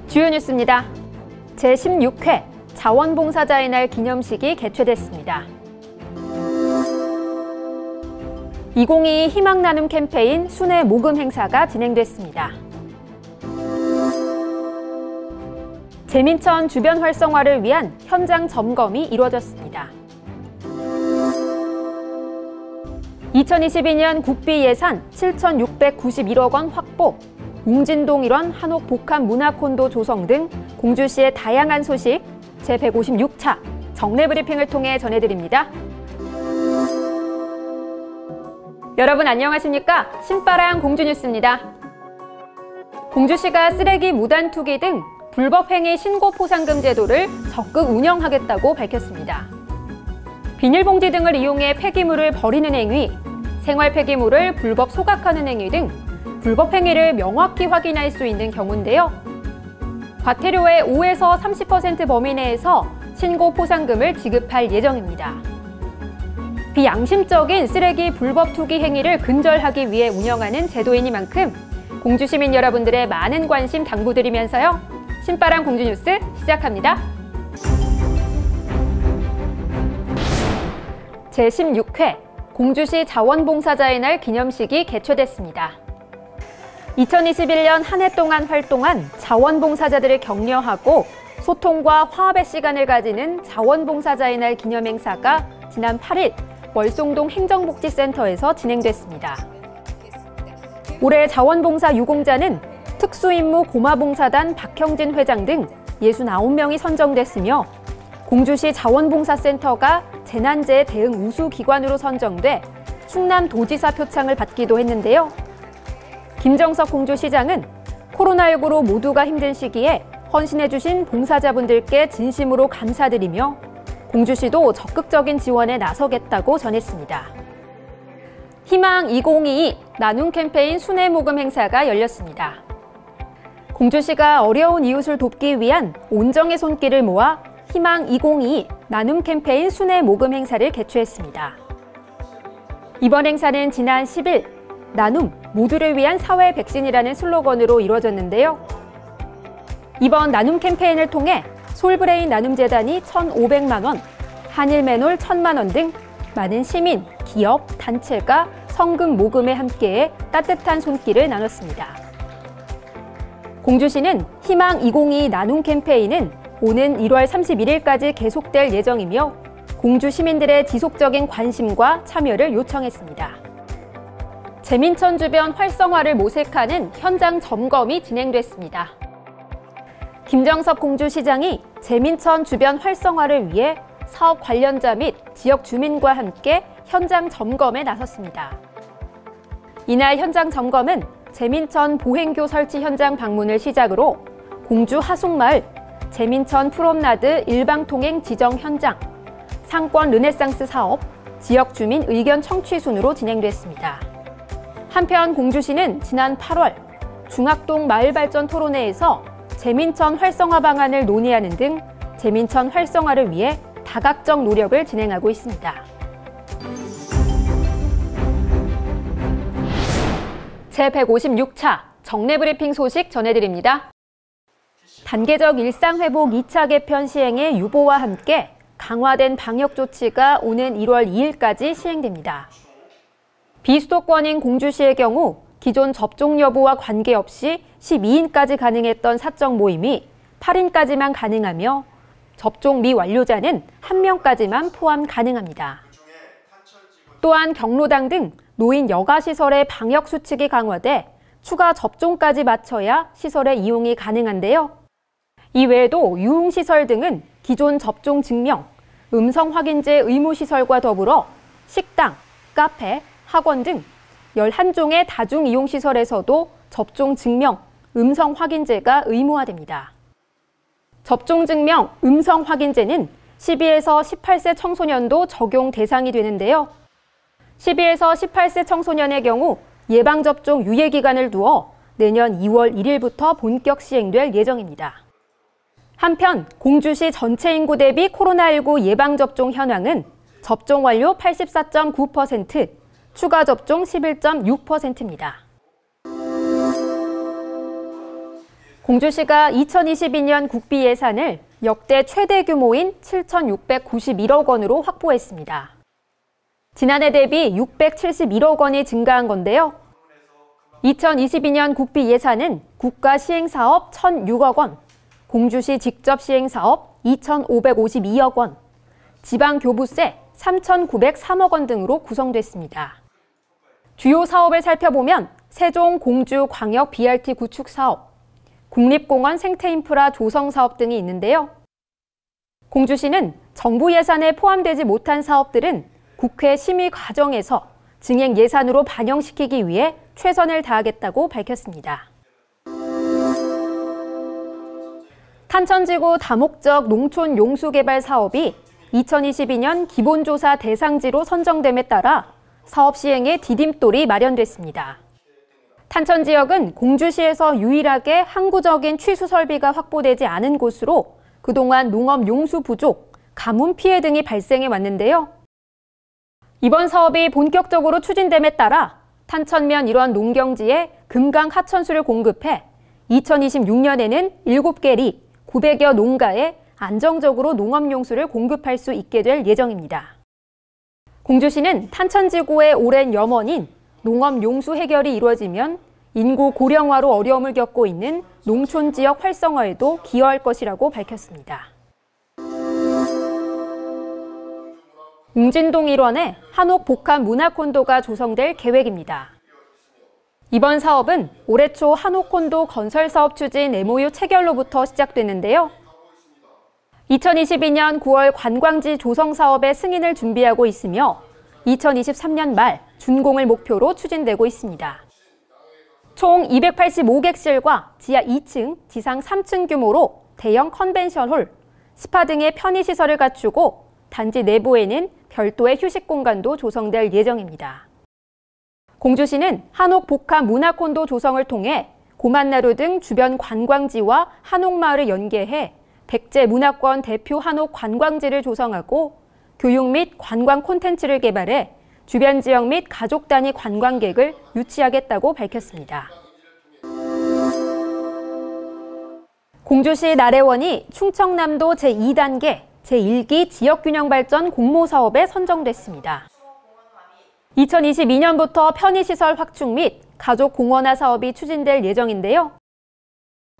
주요 뉴스입니다. 제16회 자원봉사자의 날 기념식이 개최됐습니다. 2022 희망나눔 캠페인 순회 모금 행사가 진행됐습니다. 제민천 주변 활성화를 위한 현장 점검이 이루어졌습니다. 2022년 국비 예산 7,691억 원 확보, 웅진동 일원 한옥 복합 문화콘도 조성 등 공주시의 다양한 소식 제156차 정례 브리핑을 통해 전해드립니다. 여러분 안녕하십니까? 신바람 공주뉴스입니다. 공주시가 쓰레기 무단 투기 등 불법 행위 신고 포상금 제도를 적극 운영하겠다고 밝혔습니다. 비닐봉지 등을 이용해 폐기물을 버리는 행위, 생활 폐기물을 불법 소각하는 행위 등 불법 행위를 명확히 확인할 수 있는 경우인데요. 과태료의 5에서 30% 범위 내에서 신고 포상금을 지급할 예정입니다. 비양심적인 쓰레기 불법 투기 행위를 근절하기 위해 운영하는 제도이니만큼 공주시민 여러분들의 많은 관심 당부드리면서요. 신바람 공주뉴스 시작합니다. 제16회 공주시 자원봉사자의 날 기념식이 개최됐습니다. 2021년 한 해 동안 활동한 자원봉사자들을 격려하고 소통과 화합의 시간을 가지는 자원봉사자의 날 기념행사가 지난 8일 월송동 행정복지센터에서 진행됐습니다. 올해 자원봉사 유공자는 특수임무 고마봉사단 박형진 회장 등 69명이 선정됐으며 공주시 자원봉사센터가 재난재해 대응 우수기관으로 선정돼 충남도지사 표창을 받기도 했는데요. 김정석 공주시장은 코로나19로 모두가 힘든 시기에 헌신해주신 봉사자분들께 진심으로 감사드리며 공주시도 적극적인 지원에 나서겠다고 전했습니다. 희망 2022 나눔 캠페인 순회 모금 행사가 열렸습니다. 공주시가 어려운 이웃을 돕기 위한 온정의 손길을 모아 희망 2022 나눔 캠페인 순회 모금 행사를 개최했습니다. 이번 행사는 지난 10일 나눔, 모두를 위한 사회 백신이라는 슬로건으로 이루어졌는데요. 이번 나눔 캠페인을 통해 솔브레인 나눔재단이 1,500만 원, 한일맨홀 1,000만 원 등 많은 시민, 기업, 단체가 성금 모금에 함께해 따뜻한 손길을 나눴습니다. 공주시는 희망 2022 나눔 캠페인은 오는 1월 31일까지 계속될 예정이며 공주 시민들의 지속적인 관심과 참여를 요청했습니다. 제민천 주변 활성화를 모색하는 현장 점검이 진행됐습니다. 김정석 공주시장이 제민천 주변 활성화를 위해 사업 관련자 및 지역 주민과 함께 현장 점검에 나섰습니다. 이날 현장 점검은 제민천 보행교 설치 현장 방문을 시작으로 공주 하숙마을, 제민천 프롬나드 일방통행 지정 현장, 상권 르네상스 사업, 지역 주민 의견 청취 순으로 진행됐습니다. 한편 공주시는 지난 8월 중학동 마을발전 토론회에서 제민천 활성화 방안을 논의하는 등 제민천 활성화를 위해 다각적 노력을 진행하고 있습니다. 제156차 정례 브리핑 소식 전해드립니다. 단계적 일상회복 2차 개편 시행의 유보와 함께 강화된 방역 조치가 오는 1월 2일까지 시행됩니다. 비수도권인 공주시의 경우 기존 접종 여부와 관계없이 12인까지 가능했던 사적 모임이 8인까지만 가능하며 접종 미완료자는 1명까지만 포함 가능합니다. 또한 경로당 등 노인 여가시설의 방역 수칙이 강화돼 추가 접종까지 마쳐야 시설의 이용이 가능한데요. 이외에도 유흥시설 등은 기존 접종 증명, 음성 확인제 의무시설과 더불어 식당, 카페, 학원 등 11종의 다중이용시설에서도 접종 증명, 음성 확인제가 의무화됩니다. 접종 증명, 음성 확인제는 12에서 18세 청소년도 적용 대상이 되는데요. 12에서 18세 청소년의 경우 예방접종 유예기간을 두어 내년 2월 1일부터 본격 시행될 예정입니다. 한편 공주시 전체 인구 대비 코로나19 예방접종 현황은 접종 완료 84.9%, 추가 접종 11.6%입니다. 공주시가 2022년 국비 예산을 역대 최대 규모인 7,691억 원으로 확보했습니다. 지난해 대비 671억 원이 증가한 건데요. 2022년 국비 예산은 국가 시행사업 1,006억 원, 공주시 직접 시행사업 2,552억 원, 지방교부세 3,903억 원 등으로 구성됐습니다. 주요 사업을 살펴보면 세종 공주 광역 BRT 구축 사업, 국립공원 생태인프라 조성 사업 등이 있는데요. 공주시는 정부 예산에 포함되지 못한 사업들은 국회 심의 과정에서 증액 예산으로 반영시키기 위해 최선을 다하겠다고 밝혔습니다. 탄천지구 다목적 농촌 용수개발 사업이 2022년 기본조사 대상지로 선정됨에 따라 사업 시행에 디딤돌이 마련됐습니다. 탄천 지역은 공주시에서 유일하게 항구적인 취수 설비가 확보되지 않은 곳으로 그동안 농업 용수 부족, 가뭄 피해 등이 발생해 왔는데요. 이번 사업이 본격적으로 추진됨에 따라 탄천면 일원 농경지에 금강 하천수를 공급해 2026년에는 7개 리, 900여 농가에 안정적으로 농업용수를 공급할 수 있게 될 예정입니다. 공주시는 탄천지구의 오랜 염원인 농업용수 해결이 이루어지면 인구 고령화로 어려움을 겪고 있는 농촌 지역 활성화에도 기여할 것이라고 밝혔습니다. 웅진동 일원에 한옥 복합 문화콘도가 조성될 계획입니다. 이번 사업은 올해 초 한옥콘도 건설 사업 추진 MOU 체결로부터 시작됐는데요. 2022년 9월 관광지 조성 사업의 승인을 준비하고 있으며 2023년 말 준공을 목표로 추진되고 있습니다. 총 285객실과 지하 2층, 지상 3층 규모로 대형 컨벤션홀, 스파 등의 편의시설을 갖추고 단지 내부에는 별도의 휴식 공간도 조성될 예정입니다. 공주시는 한옥 복합 문화콘도 조성을 통해 고만나루 등 주변 관광지와 한옥마을을 연계해 백제 문화권 대표 한옥 관광지를 조성하고 교육 및 관광 콘텐츠를 개발해 주변 지역 및 가족 단위 관광객을 유치하겠다고 밝혔습니다. 공주시 나래원이 충청남도 제2단계 제1기 지역균형발전 공모사업에 선정됐습니다. 2022년부터 편의시설 확충 및 가족 공원화 사업이 추진될 예정인데요.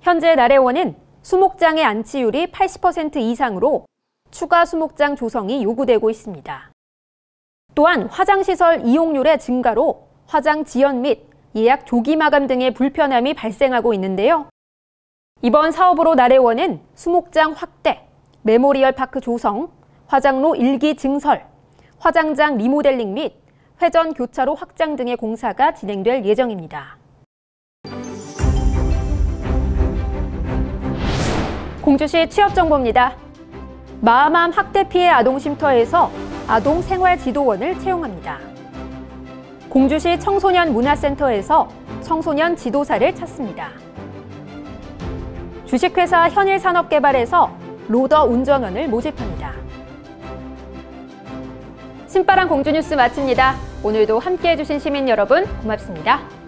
현재 나래원은 수목장의 안치율이 80% 이상으로 추가 수목장 조성이 요구되고 있습니다. 또한 화장시설 이용률의 증가로 화장 지연 및 예약 조기 마감 등의 불편함이 발생하고 있는데요. 이번 사업으로 나래원은 수목장 확대, 메모리얼 파크 조성, 화장로 1기 증설, 화장장 리모델링 및 회전 교차로 확장 등의 공사가 진행될 예정입니다. 공주시 취업정보입니다. 마하맘 학대 피해 아동쉼터에서 아동 생활지도원을 채용합니다. 공주시 청소년 문화센터에서 청소년 지도사를 찾습니다. 주식회사 현일산업개발에서 로더 운전원을 모집합니다. 신바람 공주뉴스 마칩니다. 오늘도 함께해 주신 시민 여러분 고맙습니다.